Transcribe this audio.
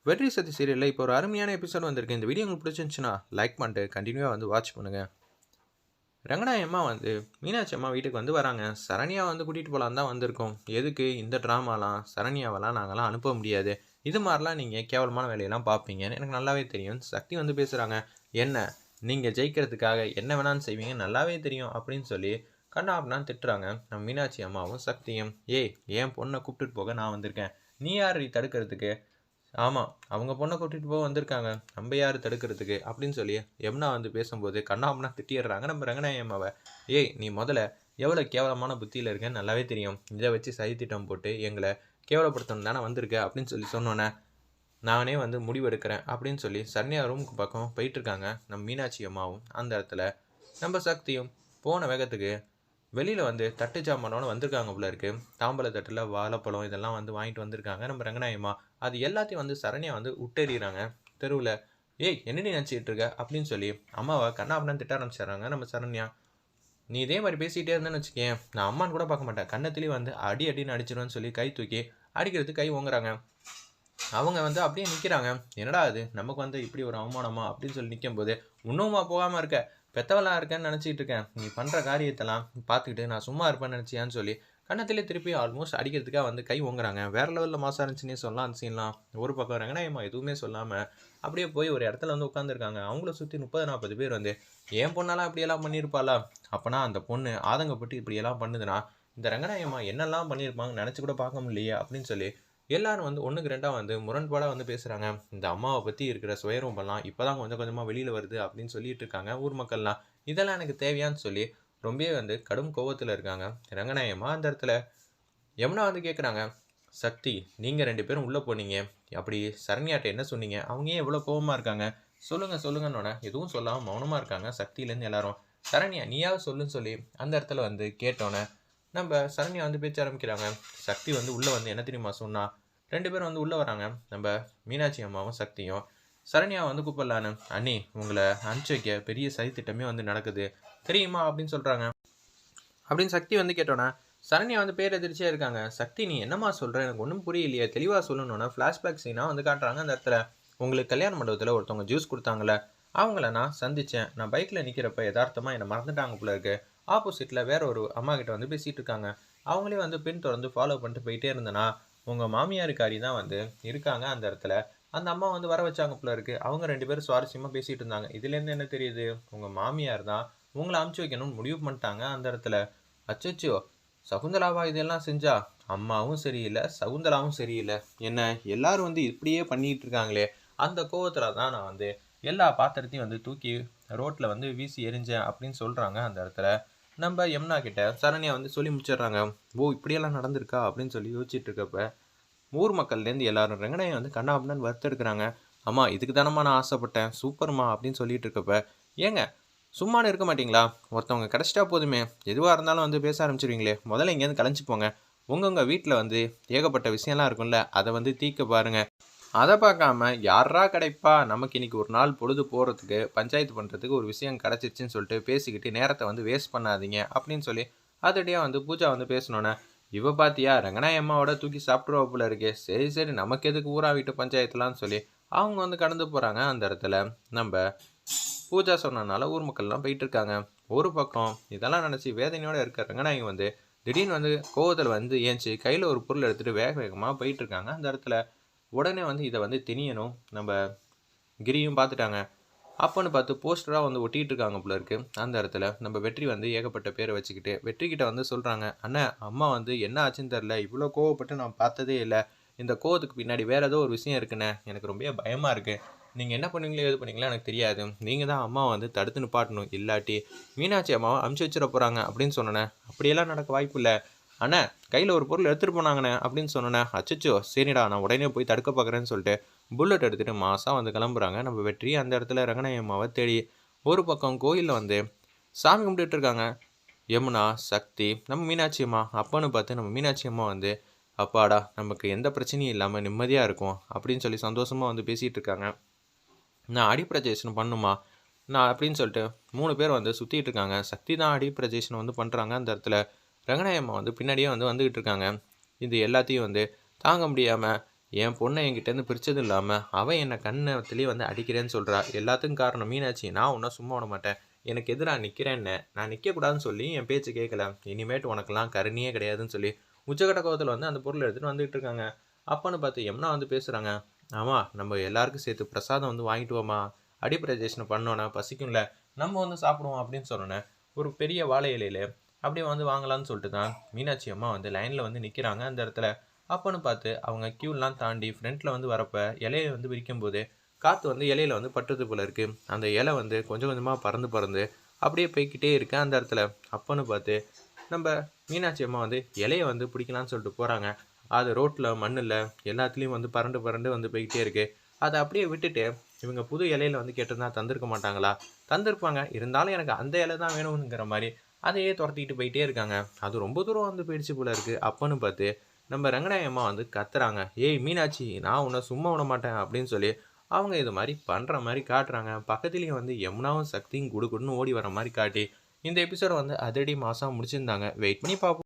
வெற்றி சதி சீரியலில் இப்போ ஒரு அருமையான எபிசோட் வந்திருக்கு. இந்த வீடியோ உங்களுக்கு பிடிச்சிருந்துச்சுன்னா லைக் பண்ணிட்டு கண்டினியூவாக வாட்ச் பண்ணுங்கள். ரங்கநாயகி அம்மா மீனாட்சி அம்மா வீட்டுக்கு வராங்க. சரண்யா கூட்டிகிட்டு போகலான்னு தான் வந்திருக்கோம். எதுக்கு இந்த ட்ராமாலாம்? சரண்யாவெல்லாம் நாங்களாம் அனுப்ப முடியாது. இது மாதிரிலாம் நீங்கள் கேவலமான வேலையெல்லாம் பார்ப்பீங்கன்னு எனக்கு நல்லாவே தெரியும். சக்தி பேசுகிறாங்க. என்ன நீங்கள் ஜெயிக்கிறதுக்காக என்ன வேணான்னு செய்வீங்க நல்லாவே தெரியும் அப்படின்னு சொல்லி கண்ணா அப்படின்னு திட்டுறாங்க. நம்ம மீனாட்சி அம்மாவும் சக்தியும், என் பொண்ணை கூப்பிட்டுட்டு போக நான் வந்திருக்கேன், நீ யார் தடுக்கிறதுக்கு? ஆமாம், அவங்க பொண்ணை கூட்டிகிட்டு போக வந்திருக்காங்க, நம்ம யார் தடுக்கிறதுக்கு அப்படின்னு சொல்லி யமுனா பேசும்போது கண்ணாமனா திட்டிடுறாங்க நம்ம ரங்கநாயகி அம்மாவை. நீ முதல்ல எவ்வளோ கேவலமான புத்தியில் இருக்கேன்னு நல்லாவே தெரியும். இதை வச்சு சதித்திட்டம் போட்டு எங்களை கேவலப்படுத்தணும் தானே வந்திருக்க அப்படின்னு சொல்லி சொன்னோன்னே நானே முடிவெடுக்கிறேன் அப்படின்னு சொல்லி சரண்யா ரூமுக்கு பக்கம் போயிட்டுருக்காங்க. நம்ம மீனாட்சி அம்மாவும் அந்த இடத்துல நம்ம சக்தியும் போன வேகத்துக்கு வெளியில் தட்டு சாமானோட வந்திருக்காங்க போல இருக்குது. தாம்பல தட்டில் வாழைப்பழம் இதெல்லாம் வாங்கிட்டு வந்திருக்காங்க நம்ம ரங்கநாயகம்மா. அது எல்லாத்தையும் சரண்யா விட்டெறிகிறாங்க தெருவில். என்னடி நினச்சிக்கிட்டு இருக்க அப்படின்னு சொல்லி அம்மாவை கண்ணாபண்ணான்னு திட்ட ஆரம்பிச்சிடுறாங்க நம்ம சரண்யா. நீ இதே மாதிரி பேசிகிட்டே இருந்தேன்னு வச்சுக்கேன், நான் அம்மான்னு கூட பார்க்க மாட்டேன், கண்ணத்துலேயும் அடின்னு அடிச்சிடுவேன்னு சொல்லி கை தூக்கி அடிக்கிறதுக்கு கை ஓங்குறாங்க. அவங்க அப்படியே நிற்கிறாங்க. என்னடா அது நமக்கு இப்படி ஒரு அவமானமா அப்படின்னு சொல்லி நிற்கும்போது, இன்னுமா போகாமல் இருக்க, பெத்தவளாக இருக்கேன்னு நினச்சிக்கிட்டு இருக்கேன், நீ பண்ணுற காரியத்தெல்லாம் பார்த்துக்கிட்டு நான் சும்மா இருப்பேன்னு நினச்சியான்னு சொல்லி கண்ணத்திலே திருப்பி ஆல்மோஸ்ட் அடிக்கிறதுக்காக கை ஓங்குறாங்க. வேறு லெவலில் மாசா இருந்துச்சுன்னே சொல்லலாம் அந்த சீன்லாம். ஒரு பக்கம் ரங்கநாயகம்மா எதுவுமே சொல்லாமல் அப்படியே போய் ஒரு இடத்துல உட்காந்துருக்காங்க. அவங்கள சுற்றி 30-40 பேர் என் பொண்ணெல்லாம் இப்படியெல்லாம் பண்ணியிருப்பாளா? அப்போனா அந்த பொண்ணு ஆதங்கப்பட்டு இப்படியெல்லாம் பண்ணுதுன்னா இந்த ரங்கநாயகம்மா என்னெல்லாம் பண்ணியிருப்பாங்க நினச்சி கூட பார்க்க முடியலையே அப்படின்னு சொல்லி எல்லாரும் ஒன்றுக்கு ரெண்டாக முரண்பாடாக பேசுகிறாங்க. இந்த அம்மாவை பற்றி இருக்கிற சுயரூபம்லாம் இப்போ தான் கொஞ்சம் கொஞ்சமாக வெளியில் வருது அப்படின்னு சொல்லிட்டு இருக்காங்க ஊர் மக்கள்லாம். இதெல்லாம் எனக்கு தேவையான்னு சொல்லி ரொம்பவே கடும் கோவத்தில் இருக்காங்க ரங்கநாயகம்மா. அந்த இடத்துல யமுனா கேட்குறாங்க, சக்தி நீங்கள் 2 பேரும் உள்ளே போனீங்க, அப்படி சரண்யாட்ட என்ன சொன்னீங்க? அவங்க ஏன் இவ்வளோ கோவமாக இருக்காங்க? சொல்லுங்கன்னொன்னே எதுவும் சொல்லாமல் மௌனமாக இருக்காங்க சக்தியிலேருந்து எல்லாரும். சரண்யா நீயாவது சொல்லுன்னு சொல்லி அந்த இடத்துல கேட்டோன்னே நம்ம சரண்யா பேச்ச ஆரம்பிக்கிறாங்க. சக்தி உள்ளே என்ன தெரியுமா சொன்னா? 2 பேரும் உள்ளே வராங்க. நம்ம மீனாட்சி அம்மாவும் சக்தியும் சரண்யா கூப்பிடலான்னு, அண்ணி உங்களை அனுப்பிச்சி வைக்க பெரிய சதித்திட்டமே நடக்குது தெரியுமா அப்படின்னு சொல்கிறாங்க. அப்படின்னு சக்தி கேட்டோன்னே சரண்யா பேர் எதிர்ச்சியாக இருக்காங்க. சக்தி நீ என்னம்மா சொல்கிற, எனக்கு ஒன்றும் புரியலையே, தெளிவாக சொல்லணுன்னா ஃப்ளாஷ்பேக் சீனாக காட்டுறாங்க. அந்த இடத்துல உங்களுக்கு கல்யாண மண்டபத்தில் ஒருத்தவங்க ஜூஸ் கொடுத்தாங்களே, அவங்கள நான் சந்தித்தேன். நான் பைக்கில் நிற்கிறப்ப யதார்த்தமாக என்னை மறந்துட்டாங்க போல இருக்கு. ஆப்போசிட்டில் வேற ஒரு அம்மா கிட்ட பேசிகிட்டு இருக்காங்க. அவங்களே பின் தொடர்ந்து ஃபாலோ பண்ணிட்டு போயிட்டே இருந்தேன்னா உங்கள் மாமியாருக்காரி தான் இருக்காங்க அந்த இடத்துல. அந்த அம்மா வர வச்சாங்க போல இருக்கு. அவங்க 2 பேரும் சுவாரஸ்யமாக பேசிகிட்டு இருந்தாங்க. இதுலேருந்து என்ன தெரியுது, உங்கள் மாமியார் தான் உங்களை அமுச்சு வைக்கணும்னு முடிவு பண்ணிட்டாங்க அந்த இடத்துல. அச்சோ சகுந்தலாவா இதெல்லாம் செஞ்சா? அம்மாவும் சரியில்லை, சகுந்தலாவும் சரியில்லை, என்ன எல்லாரும் இப்படியே பண்ணிகிட்டு இருக்காங்களே, அந்த கோவத்தில் தான் நான் எல்லா பாத்திரத்தையும் தூக்கி ரோட்டில் வீசி எரிஞ்சேன் அப்படின்னு சொல்கிறாங்க அந்த இடத்துல. நம்ம யமுனா கிட்ட சரண்யா சொல்லி முடிச்சிடுறாங்க. இப்படியெல்லாம் நடந்திருக்கா அப்படின்னு சொல்லி யோசிச்சுட்டு இருக்கப்ப ஊர் மக்கள்லேருந்து எல்லாரும் ரங்கநாயகி கண்ணாபுண்ணன் வறுத்தெடுக்கிறாங்க. அம்மா இதுக்கு தானம்மா நான் ஆசைப்பட்டேன், சூப்பர்மா அப்படின்னு சொல்லிட்டு இருக்கப்ப, ஏங்க சும்மானு இருக்க மாட்டிங்களா? ஒருத்தவங்க கிடச்சிட்டா போதுமே, எதுவாக இருந்தாலும் பேச ஆரம்பிச்சிருவீங்களே, முதல்ல இங்கேருந்து கலைஞ்சி போங்க. உங்கள் வீட்டில் ஏகப்பட்ட விஷயம்லாம் இருக்கும்ல, அதை தீர்க்க பாருங்கள். அதை பார்க்காம யாரா கிடைப்பா, நமக்கு இன்றைக்கி ஒரு நாள் பொழுது போகிறதுக்கு பஞ்சாயத்து பண்ணுறதுக்கு ஒரு விஷயம் கிடச்சிச்சின்னு சொல்லிட்டு பேசிக்கிட்டு நேரத்தை வேஸ்ட் பண்ணாதீங்க அப்படின்னு சொல்லி அதடியாக பூஜா பேசணுன்னே, இவ பார்த்தியா ரங்கநாயகி அம்மாவோட தூக்கி சாப்பிட்ருவா போல இருக்கே, சரி நமக்கு எதுக்கு ஊரா வீட்டு பஞ்சாயத்துலான்னு சொல்லி அவங்க கடந்து போகிறாங்க. அந்த இடத்துல நம்ம பூஜா சொன்னனால ஊர் மக்கள்லாம் போயிட்டு இருக்காங்க. ஒரு பக்கம் இதெல்லாம் நினச்சி வேதனையோடு இருக்க ரங்கநாயகி திடீர்னு கோவத்தில் ஏஞ்சி கையில் ஒரு பொருள் எடுத்துகிட்டு வேக வேகமாக போயிட்டு இருக்காங்க. அந்த இடத்துல உடனே இதை திணியணும் நம்ம கிரியும் பார்த்துட்டாங்க. அப்போன்னு பார்த்து போஸ்டராக ஒட்டிகிட்டு இருக்காங்க போல இருக்குது. அந்த இடத்துல நம்ம வெற்றி ஏகப்பட்ட பேரை வச்சுக்கிட்டு வெற்றிக்கிட்ட சொல்கிறாங்க, அண்ணன் அம்மா என்ன ஆச்சுன்னு தெரில, இவ்வளோ கோவப்பட்டு நான் பார்த்ததே இல்லை, இந்த கோவத்துக்கு பின்னாடி வேறு ஏதோ ஒரு விஷயம் இருக்குண்ணே, எனக்கு ரொம்ப பயமாக இருக்குது, நீங்கள் என்ன பண்ணுவீங்களோ எது பண்ணீங்களோ எனக்கு தெரியாது, நீங்கள் தான் அம்மாவை தடுத்து நிப்பாட்டணும், இல்லாட்டி மீனாட்சி அம்மாவை அமுச்சு வச்சிட போகிறாங்க அப்படின்னு சொன்னேன். அப்படியெல்லாம் நடக்க வாய்ப்பு இல்லை அண்ணா, கையில் ஒரு பொருள் எடுத்துகிட்டு போனாங்கண்ணே அப்படின்னு சொன்னேன். அச்சோ சரிடா, நான் உடனே போய் தடுக்க பார்க்குறேன்னு சொல்லிட்டு புல்லட் எடுத்துகிட்டு மாதம் கிளம்புறாங்க நம்ம வெற்றி. அந்த இடத்துல ரங்கநாயகி அம்மாவை தேடி ஒரு பக்கம் கோயிலில் சாமி கும்பிட்டுட்டு இருக்காங்க யமுனா, சக்தி, நம்ம மீனாட்சி அம்மா. அப்போன்னு பார்த்து நம்ம மீனாட்சி அம்மா அப்பாடா நமக்கு எந்த பிரச்சனையும் இல்லாமல் நிம்மதியாக இருக்கும் அப்படின்னு சொல்லி சந்தோஷமாக பேசிகிட்டு இருக்காங்க. நான் அடிப்பிரஜேஷன் பண்ணுமா நான் அப்படின்னு சொல்லிட்டு 3 பேர் சுற்றிட்டு இருக்காங்க. சக்தி தான் அடிப்பிரஜேஷன் பண்ணுறாங்க. அந்த இடத்துல ரங்கநாயகி அம்மா பின்னாடியே வந்துக்கிட்டு இருக்காங்க. இது எல்லாத்தையும் தாங்க முடியாமல் என் பொண்ணை என்கிட்டேருந்து பிரிச்சதும் இல்லாமல் அவன் என்னை கண்ணத்துலேயே வந்து அடிக்கிறேன்னு சொல்கிறா. எல்லாத்துக்கும் காரணம் மீனாட்சி. நான் ஒன்றும் சும்மா விட மாட்டேன். எனக்கு எதிராக நிற்கிறேன்னு நான் நிற்கக்கூடாதுன்னு சொல்லி என் பேச்சு கேட்கல. இனிமேட்டு உனக்கெல்லாம் கருணையே கிடையாதுன்னு சொல்லி உச்சக்கட்ட கோவத்தில் வந்து அந்த பொருளை எடுத்துகிட்டு வந்துகிட்டு இருக்காங்க. அப்பன்னு பார்த்து யமுனா வந்து பேசுகிறாங்க. ஆமாம், நம்ம எல்லாருக்கும் சேர்த்து பிரசாதம் வந்து வாங்கிட்டு வாமா, அடிப்பிரஜேஷனை பண்ணோன்னே பசிக்கும்ல, நம்ம வந்து சாப்பிடுவோம் அப்படின்னு சொன்னோன்னே ஒரு பெரிய வாழை இலையில அப்படியே வந்து வாங்கலாம்னு சொல்லிட்டு தான் மீனாட்சி அம்மா வந்து லைனில் வந்து நிற்கிறாங்க அந்த இடத்துல. அப்பன்னு பார்த்து அவங்க க்யூலாம் தாண்டி ஃப்ரண்ட்டில் வந்து வரப்ப இலையை வந்து விரிக்கும் போது காற்று வந்து இலையில வந்து பட்டுறது போல இருக்குது. அந்த இலை வந்து கொஞ்சம் கொஞ்சமாக பறந்து பறந்து அப்படியே போய்கிட்டே இருக்கு அந்த இடத்துல. அப்பன்னு பார்த்து நம்ம மீனாட்சி அம்மா வந்து இலையை வந்து பிடிக்கலான்னு சொல்லிட்டு போகிறாங்க. அது ரோட்டில் மண்ணில் எல்லாத்துலேயும் வந்து பரண்டு பரண்டு வந்து போய்கிட்டே இருக்குது. அதை அப்படியே விட்டுட்டு இவங்க புது இலையில வந்து கேட்டிருந்தா தந்திருக்க மாட்டாங்களா? தந்திருப்பாங்க. இருந்தாலும் எனக்கு அந்த இலை தான் வேணுங்கிற மாதிரி அதையே துரத்திக்கிட்டு போயிட்டே இருக்காங்க. அது ரொம்ப தூரம் வந்து போயிடுச்சு போல இருக்குது. அப்பன்னு பார்த்து நம்ம ரங்கநாயகம்மா வந்து கத்துறாங்க. ஏய் மீனாட்சி, நான் உன்னை சும்மா விட மாட்டேன் அப்படின்னு சொல்லி அவங்க இது மாதிரி பண்ணுற மாதிரி காட்டுறாங்க. பக்கத்துலேயும் வந்து யமுனாவும் சக்தியும் குடுகுடுன்னு ஓடி வர மாதிரி காட்டி இந்த எபிசோட வந்து அதிரடி மாதம் முடிச்சிருந்தாங்க. வெயிட் பண்ணி பார்ப்போம்.